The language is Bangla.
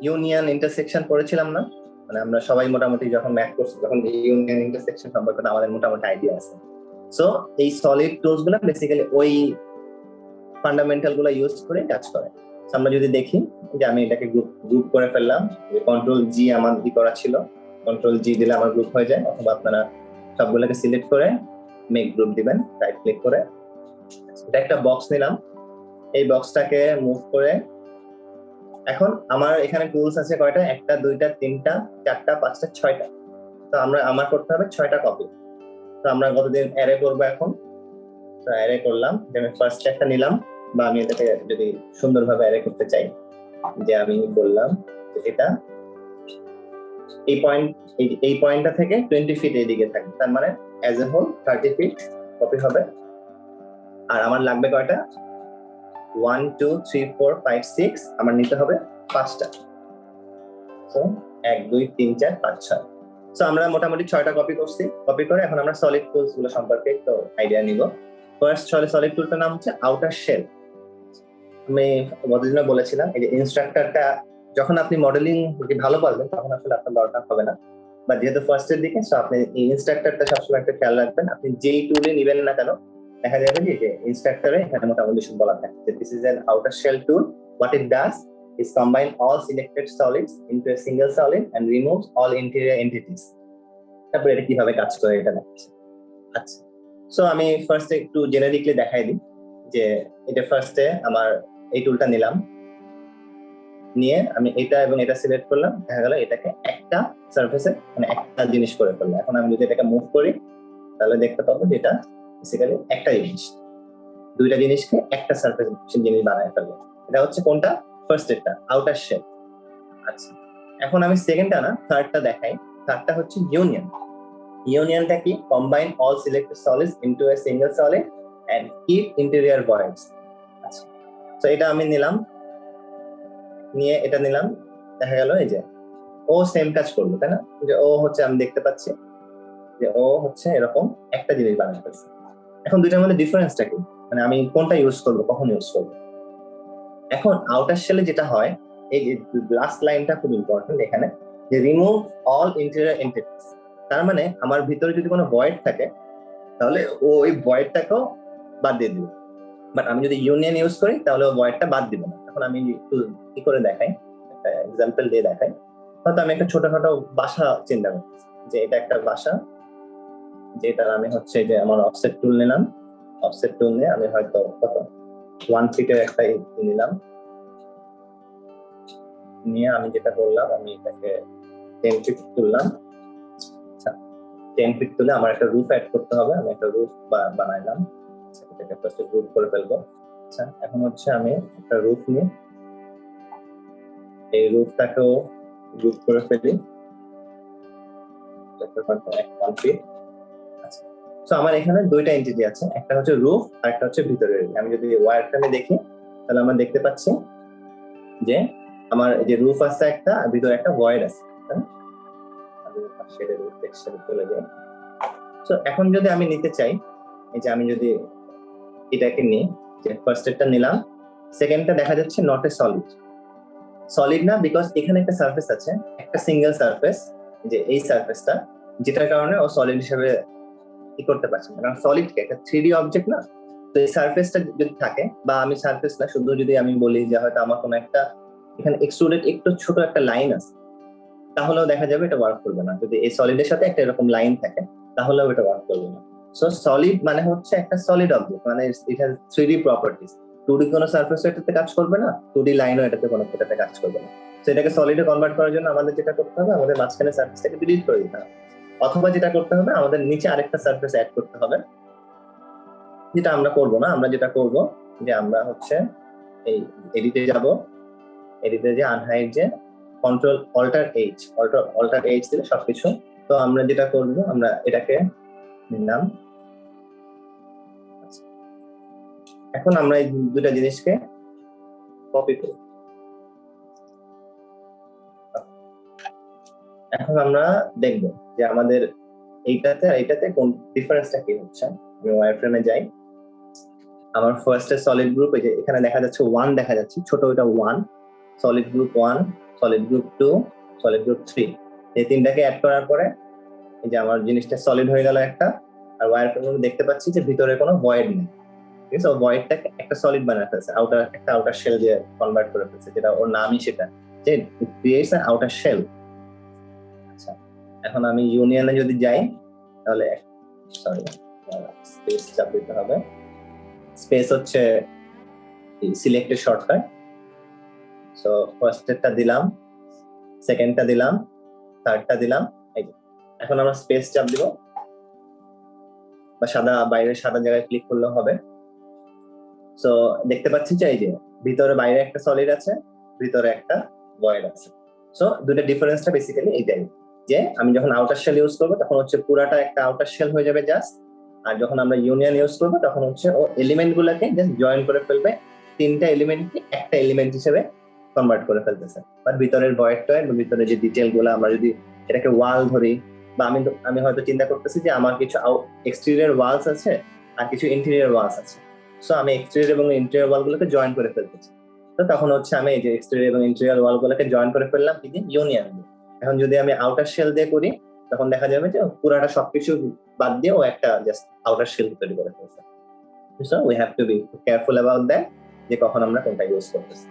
ইউনিয়ন ইন্টারসেকশন পড়েছিলাম না, মানে আমরা সবাই মোটামুটি যখন ম্যাথ করছি তখন ইউনিয়ন ইন্টারসেকশন সম্পর্কে আমাদের মোটামুটি আইডিয়া আছে। সো এই সলিড টুলস গুলো বেসিক্যালি ওই ফান্ডামেন্টাল গুলো ইউজ করে কাজ করে। আমরা যদি দেখি যে আমি এটাকে গ্রুপ করে ফেললাম, যে কন্ট্রোল জি আমার কি করা ছিল, কন্ট্রোল জি দিলে আমার গ্রুপ হয়ে যায়, অথবা আপনারা সবগুলোকে সিলেক্ট করে মেক গ্রুপ দিবেন রাইট ক্লিক করে। এটা একটা বক্স নিলাম, এই বক্সটাকে মুভ করে এখন আমার এখানে টুলস আছে কয়টা, একটা দুইটা তিনটা চারটা পাঁচটা ছয়টা। তো আমার করতে হবে 6টা কপি। তো আমরা কতদিন অ্যারে করবো এখন, তো অ্যারে করলাম যে আমি ফার্স্ট একটা নিলাম, বা আমি এটাকে যদি সুন্দরভাবে অ্যারে করতে চাই, যে আমি বললাম যে এটা এই পয়েন্টটা থেকে 20 ফিট এইদিকে থাকবে, তার মানে as a whole 30 fit copy হবে। আর আমার লাগবে কয়টা, 1 2 3 4 5 6, আমার নিতে হবে 5টা। সো 1 2 3 4 5 6। সো আমরা মোটামুটি 6টা কপি করছি। কপি করে এখন আমরা সলিড টুলস গুলো সম্পর্কে একটু আইডিয়া নিব। ফার্স্ট সলিড টুলটার নাম হচ্ছে আউটার শেল। আমি গতদিনে বলেছিলাম এই যে ইনস্ট্রাক্টরটা যখন আপনি মডেলিং ভালো পারবেন তখন আসলে আপনার দরকার হবে না, বা যেহেতু ফার্স্টের দিকে, সো আপনি এই ইনস্ট্রাক্টরটা সবসময় একটা খেয়াল রাখবেন। আপনি যেই টুলে নিবেন না কেন, দেখা যাবে যে ইনস্ট্রাক্টরে এখানে মোটামুটি সব বলা থাকে যে this is an outer shell tool, what it does is combine all selected solids into a single solid and removes all interior entities. তারপরে এটা কিভাবে কাজ করে এটা দেখাচ্ছে। আচ্ছা, সো আমি ফার্স্টে একটু জেনারিকলি দেখাই দিই যে এটা ফার্স্টে আমার এই টুলটা নিলাম, নিয়ে আমি এটা এবং এটা সিলেক্ট করলাম, দেখা গেল এটাকে একটা সারফেসে মানে একটা জিনিস করে ফেললাম। এখন আমি যদি এটাকে মুভ করি তাহলে দেখতে পাবো যে এটা বেসিক্যালি একটা জিনিস, দুইটা জিনিসকে একটা সারফেস জিনিস বানায় ফেললো। এটা হচ্ছে কোনটা, ফার্স্ট এটা আউটার শেল। আচ্ছা, এখন আমি সেকেন্ডটা না থার্ডটা দেখাই। থার্ডটা হচ্ছে ইউনিয়ন। ইউনিয়নটা কি, combine all selected solids into a single solid and keep interior voids. আচ্ছা, তো এটা আমি নিলাম, নিয়ে এটা নিলাম, দেখা গেল এই যে ও সেম কাজ করলো, তাই না? যে ও হচ্ছে আমি দেখতে পাচ্ছি যে ও হচ্ছে এরকম একটা জিনিস বানাতে পারছে। এখন দুইটার মধ্যে ডিফারেন্সটা কি, মানে আমি কোনটা ইউজ করবো, কখন ইউজ করবো? এখন আউটার শেলে যেটা হয়, এই যে লাস্ট লাইনটা খুব ইম্পর্টেন্ট এখানে, যে রিমুভ অল ইন্টেরিয়র এন্টিটিস। তার মানে আমার ভিতরে যদি কোনো ভয়েড থাকে তাহলে ও ওই ভয়েডটাকেও বাদ দিয়ে দিবে। বাট আমি যদি ইউনিয়ন ইউজ করি তাহলে ও ভয়েডটা বাদ দিবে না। এখন আমি একটু কি করে দেখাই, একটা এক্সাম্পল দিয়ে দেখাই। হয়তো আমি একটা ছোটখাটো বাসা চিন্তা করছি, যে এটা একটা বাসা, যেটার আমি হচ্ছে যে আমার অফসেট টুল নিলাম, অফসেট টুল নিয়ে আমি হয়তো কত 1 ফিটের একটা নিলাম, নিয়ে আমি যেটা করলাম আমি এটাকে 10 ফিট তুললাম। আচ্ছা, 10 ফিট তুলে আমার একটা রুফ অ্যাড করতে হবে, আমি একটা রুফ বানাইলাম। এটাকে ফার্স্টে গ্রুপ করে ফেলবো। আচ্ছা, এখন হচ্ছে আমি একটা রুফ নিয়ে এই রুফটাকেও গ্রুপ করে ফেলি। আচ্ছা, তো আমার এখানে দুইটা এন্টিটি আছে, একটা হচ্ছে রুফ আর একটা হচ্ছে ভিতরের। আমি যদি ওয়্যার ফ্রেমে দেখি তাহলে আমরা দেখতে পাচ্ছি যে আমার যে রুফ আছে একটা, আর ভিতরে একটা ভয়েড আছে। চলে যাই। তো এখন যদি আমি নিতে চাই, এই যে আমি যদি এটাকে নিই, যে ফার্স্ট এরটা নিলাম, সেকেন্ডটা দেখা যাচ্ছে নট এ সলিড। সলিড না, বিকজ এখানে একটা সারফেস আছে, একটা সিঙ্গেল সারফেস, যে এই সারফেসটা, যেটার কারণে ও সলিড হিসেবে কি করতে পারছে না, কারণ সলিড কি একটা 3D অবজেক্ট না। তো এই সারফেসটা যদি থাকে, বা আমি সারফেস না, শুধু যদি আমি বলি যে হয়তো আমার কোনো একটা এখানে এক্সট্রুডেড একটু ছোট একটা লাইন আছে, তাহলেও দেখা যাবে এটা ওয়ার্ক করবে না। যদি এই সলিডের সাথে একটা এরকম লাইন থাকে তাহলেও এটা ওয়ার্ক করবে না। সো সলিড মানে হচ্ছে একটা সলিড অবজেক্ট, মানে it has 3D properties. 2D কোনো সারফেস এটাতে কাজ করবে না, 2D লাইনও এটাতে কোনো এটাতে কাজ করবে না। তো এটাকে সলিডে কনভার্ট করার জন্য আমাদের যেটা করতে হবে, আমাদের মাঝখানে সারফেসটাকে ডিলিট করে দিতে হবে, অথবা যেটা করতে হবে আমাদের নিচে আরেকটা সারফেস অ্যাড করতে হবে, যেটা আমরা করব না। আমরা যেটা করব যে আমরা হচ্ছে এই এডিটে যাব, এডিটে যে আনহাইড যে কন্ট্রোল অল্টার এইচ দিলে সবকিছু। তো আমরা যেটা করব, আমরা এটাকে নিলাম। এখন আমরা এই দুটা জিনিসকে কপি করি। এখন আমরা দেখব যে আমাদের এইটাতে আর এইটাতে কোন ডিফারেন্সটা কি হচ্ছে। আমি ওয়্যারফ্রেমে যাই, আমার ফার্স্টে সলিড গ্রুপ, এই যে এখানে দেখা যাচ্ছে 1 দেখা যাচ্ছে, ছোট ওইটা 1 solid group 1, solid group 2, solid group 3, এই তিনটাকে অ্যাড করার পরে এই যে আমার জিনিসটা সলিড হয়ে গেল একটা। আর ওয়্যার ফ্রেমে দেখতে পাচ্ছি যে ভিতরে কোনো ভয়েড নেই, ঠিক আছে। ও ভয়েডটাকে একটা সলিড বানায় ফেলছে, একটা আউটার শেল দিয়ে কনভার্ট করে ফেলছে, যেটা ওর নামই সেটা, যে it creates an outer shell. আচ্ছা, এখন আমি ইউনিয়নে যদি যাই তাহলে সরি স্পেস চাপ দিতে হবে। স্পেস হচ্ছে সিলেক্টেড শর্টকাট। সো ফার্স্টেরটা দিলাম, সেকেন্ডটা দিলাম, থার্ডটা দিলাম। এই যে এখন আমরা স্পেস চাপ দিব, বা বাইরের সাদা জায়গায় ক্লিক করলেও হবে। সো দেখতে পাচ্ছি যে এই যে ভিতরে বাইরে একটা সলিড আছে, ভিতরে একটা ভয়েড আছে। সো দুটো ডিফারেন্সটা বেসিক্যালি এইটাই, যে আমি যখন আউটার শেল ইউজ করবো তখন হচ্ছে পুরাটা একটা আউটার শেল হয়ে যাবে জাস্ট, আর যখন আমরা ইউনিয়ন ইউজ করবো তখন হচ্ছে ও এলিমেন্ট গুলাকে জাস্ট জয়েন করে ফেলবে, তিনটা এলিমেন্টকে একটা এলিমেন্ট হিসেবে কনভার্ট করে ফেলতেছে। বাট ভিতরের ভয়েডটা, ভিতরে যে ডিটেল গুলো, আমরা যদি এটাকে ওয়াল ধরি, বা আমি হয়তো চিন্তা করতেছি যে আমার কিছু এক্সটেরিয়র ওয়ালস আছে আর কিছু ইন্টেরিয়র ওয়ালস আছে। সো আমি এক্সটেরিয়র এবং ইন্টেরিয়র ওয়াল গুলোকে জয়েন করে ফেলতেছি। তো তখন হচ্ছে আমি এই যে এক্সটেরিয়র এবং ইন্টেরিয়র ওয়াল গুলোকে জয়েন করে ফেললাম কি দিয়ে, ইউনিয়ন দিয়ে। এখন যদি আমি আউটার শেল দিয়ে করি তখন দেখা যাবে যে পুরাটা সবকিছু বাদ দিয়ে ও একটা জাস্ট আউটার শেল তৈরি করে ফেলছে। So we have to be careful about that, যে কখন আমরা কোনটা ইউজ করতেছি।